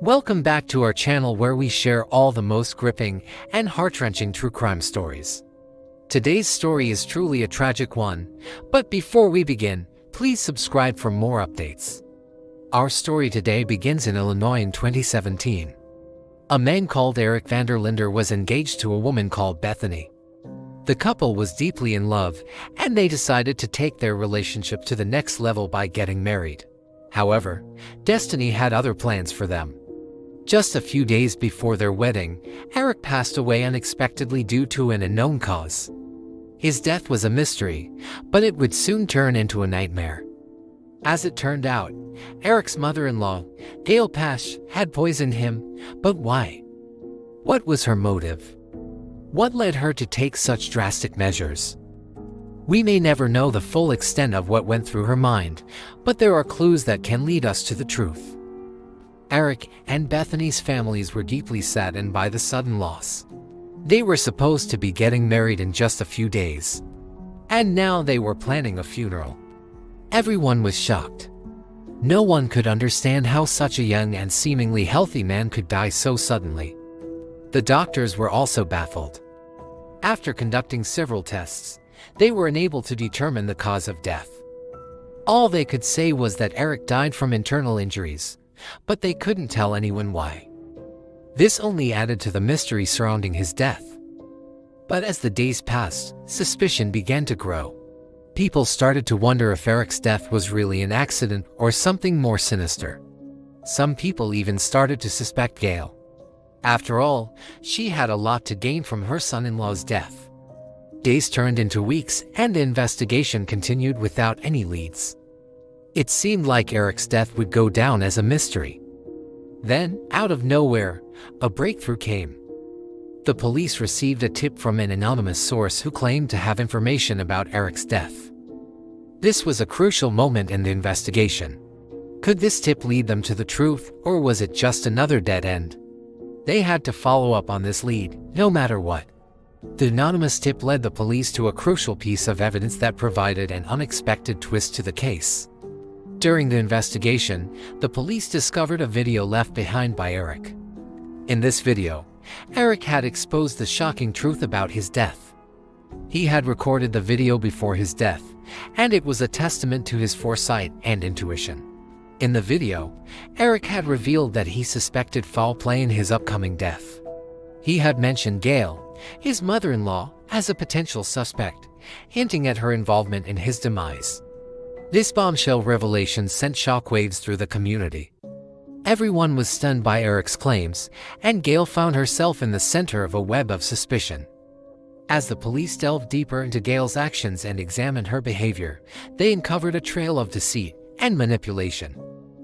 Welcome back to our channel where we share all the most gripping and heart-wrenching true crime stories. Today's story is truly a tragic one, but before we begin, please subscribe for more updates. Our story today begins in Illinois in 2017. A man called Eric Vanderlinder was engaged to a woman called Bethany. The couple was deeply in love, and they decided to take their relationship to the next level by getting married. However, destiny had other plans for them. Just a few days before their wedding, Eric passed away unexpectedly due to an unknown cause. His death was a mystery, but it would soon turn into a nightmare. As it turned out, Eric's mother-in-law, Gail Pash, had poisoned him, but why? What was her motive? What led her to take such drastic measures? We may never know the full extent of what went through her mind, but there are clues that can lead us to the truth. Eric and Bethany's families were deeply saddened by the sudden loss. They were supposed to be getting married in just a few days, and now they were planning a funeral. Everyone was shocked. No one could understand how such a young and seemingly healthy man could die so suddenly. The doctors were also baffled. After conducting several tests, they were unable to determine the cause of death. All they could say was that Eric died from internal injuries, but they couldn't tell anyone why. This only added to the mystery surrounding his death. But as the days passed, suspicion began to grow. People started to wonder if Eric's death was really an accident or something more sinister. Some people even started to suspect Gail. After all, she had a lot to gain from her son-in-law's death. Days turned into weeks, and the investigation continued without any leads. It seemed like Eric's death would go down as a mystery. Then, out of nowhere, a breakthrough came. The police received a tip from an anonymous source who claimed to have information about Eric's death. This was a crucial moment in the investigation. Could this tip lead them to the truth, or was it just another dead end? They had to follow up on this lead, no matter what. The anonymous tip led the police to a crucial piece of evidence that provided an unexpected twist to the case. During the investigation, the police discovered a video left behind by Eric. In this video, Eric had exposed the shocking truth about his death. He had recorded the video before his death, and it was a testament to his foresight and intuition. In the video, Eric had revealed that he suspected foul play in his upcoming death. He had mentioned Gail, his mother-in-law, as a potential suspect, hinting at her involvement in his demise. This bombshell revelation sent shockwaves through the community. Everyone was stunned by Eric's claims, and Gail found herself in the center of a web of suspicion. As the police delved deeper into Gail's actions and examined her behavior, they uncovered a trail of deceit and manipulation.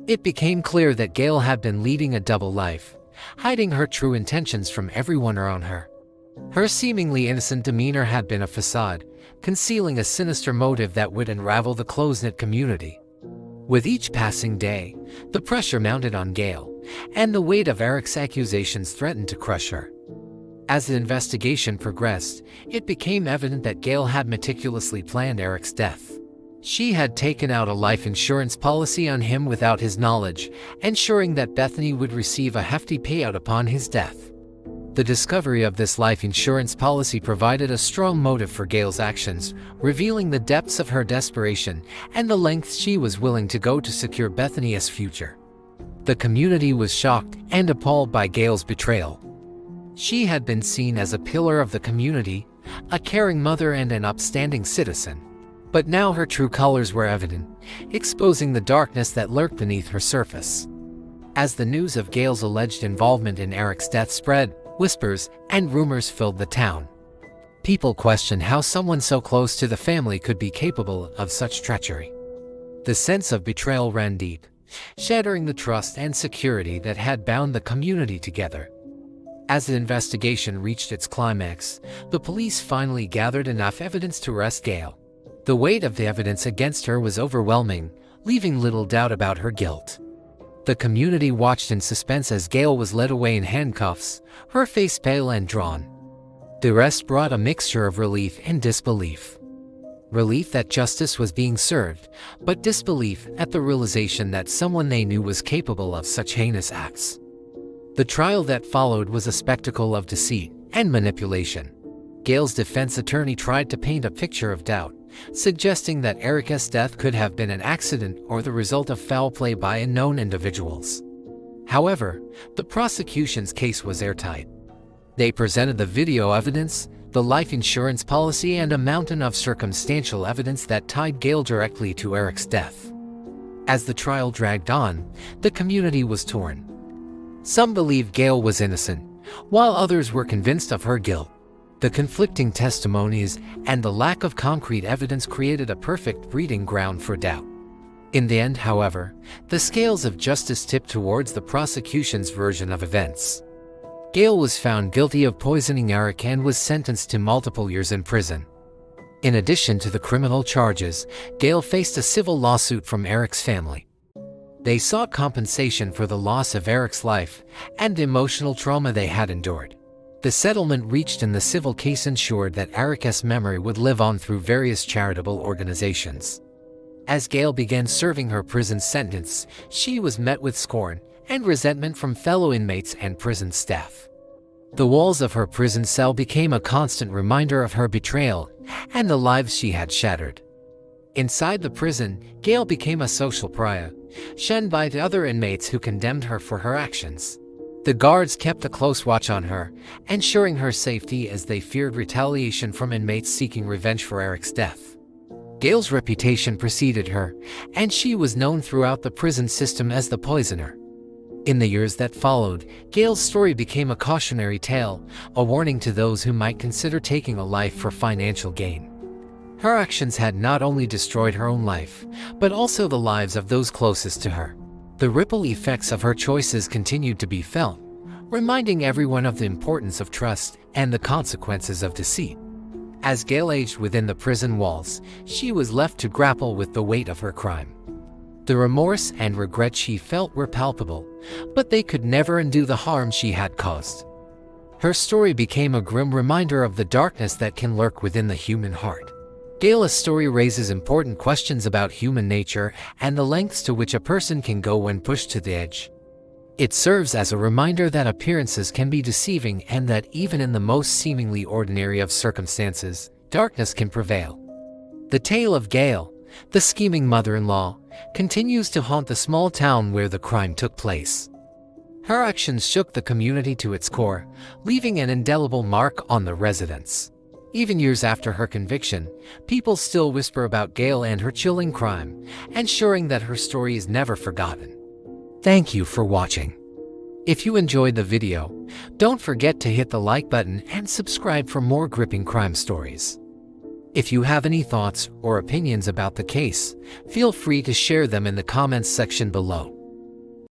It became clear that Gail had been leading a double life, hiding her true intentions from everyone around her. Her seemingly innocent demeanor had been a facade, concealing a sinister motive that would unravel the close-knit community. With each passing day, the pressure mounted on Gail, and the weight of Eric's accusations threatened to crush her. As the investigation progressed, it became evident that Gail had meticulously planned Eric's death. She had taken out a life insurance policy on him without his knowledge, ensuring that Bethany would receive a hefty payout upon his death. The discovery of this life insurance policy provided a strong motive for Gail's actions, revealing the depths of her desperation and the lengths she was willing to go to secure Bethany's future. The community was shocked and appalled by Gail's betrayal. She had been seen as a pillar of the community, a caring mother and an upstanding citizen. But now her true colors were evident, exposing the darkness that lurked beneath her surface. As the news of Gail's alleged involvement in Eric's death spread, whispers and rumors filled the town. People questioned how someone so close to the family could be capable of such treachery. The sense of betrayal ran deep, shattering the trust and security that had bound the community together. As the investigation reached its climax, the police finally gathered enough evidence to arrest Gail. The weight of the evidence against her was overwhelming, leaving little doubt about her guilt. The community watched in suspense as Gail was led away in handcuffs, her face pale and drawn. The arrest brought a mixture of relief and disbelief. Relief that justice was being served, but disbelief at the realization that someone they knew was capable of such heinous acts. The trial that followed was a spectacle of deceit and manipulation. Gail's defense attorney tried to paint a picture of doubt, suggesting that Erica's death could have been an accident or the result of foul play by unknown individuals. However, the prosecution's case was airtight. They presented the video evidence, the life insurance policy, and a mountain of circumstantial evidence that tied Gail directly to Eric's death. As the trial dragged on, the community was torn. Some believed Gail was innocent, while others were convinced of her guilt. The conflicting testimonies and the lack of concrete evidence created a perfect breeding ground for doubt. In the end, however, the scales of justice tipped towards the prosecution's version of events. Gail was found guilty of poisoning Eric and was sentenced to multiple years in prison. In addition to the criminal charges, Gail faced a civil lawsuit from Eric's family. They sought compensation for the loss of Eric's life and the emotional trauma they had endured. The settlement reached in the civil case ensured that Eric's memory would live on through various charitable organizations. As Gail began serving her prison sentence, she was met with scorn and resentment from fellow inmates and prison staff. The walls of her prison cell became a constant reminder of her betrayal and the lives she had shattered. Inside the prison, Gail became a social pariah, shunned by the other inmates who condemned her for her actions. The guards kept a close watch on her, ensuring her safety as they feared retaliation from inmates seeking revenge for Eric's death. Gail's reputation preceded her, and she was known throughout the prison system as the poisoner. In the years that followed, Gail's story became a cautionary tale, a warning to those who might consider taking a life for financial gain. Her actions had not only destroyed her own life, but also the lives of those closest to her. The ripple effects of her choices continued to be felt, reminding everyone of the importance of trust and the consequences of deceit. As Gail aged within the prison walls, she was left to grapple with the weight of her crime. The remorse and regret she felt were palpable, but they could never undo the harm she had caused. Her story became a grim reminder of the darkness that can lurk within the human heart. Gail's story raises important questions about human nature and the lengths to which a person can go when pushed to the edge. It serves as a reminder that appearances can be deceiving and that even in the most seemingly ordinary of circumstances, darkness can prevail. The tale of Gail, the scheming mother-in-law, continues to haunt the small town where the crime took place. Her actions shook the community to its core, leaving an indelible mark on the residents. Even years after her conviction, people still whisper about Gail and her chilling crime, ensuring that her story is never forgotten. Thank you for watching. If you enjoyed the video, don't forget to hit the like button and subscribe for more gripping crime stories. If you have any thoughts or opinions about the case, feel free to share them in the comments section below.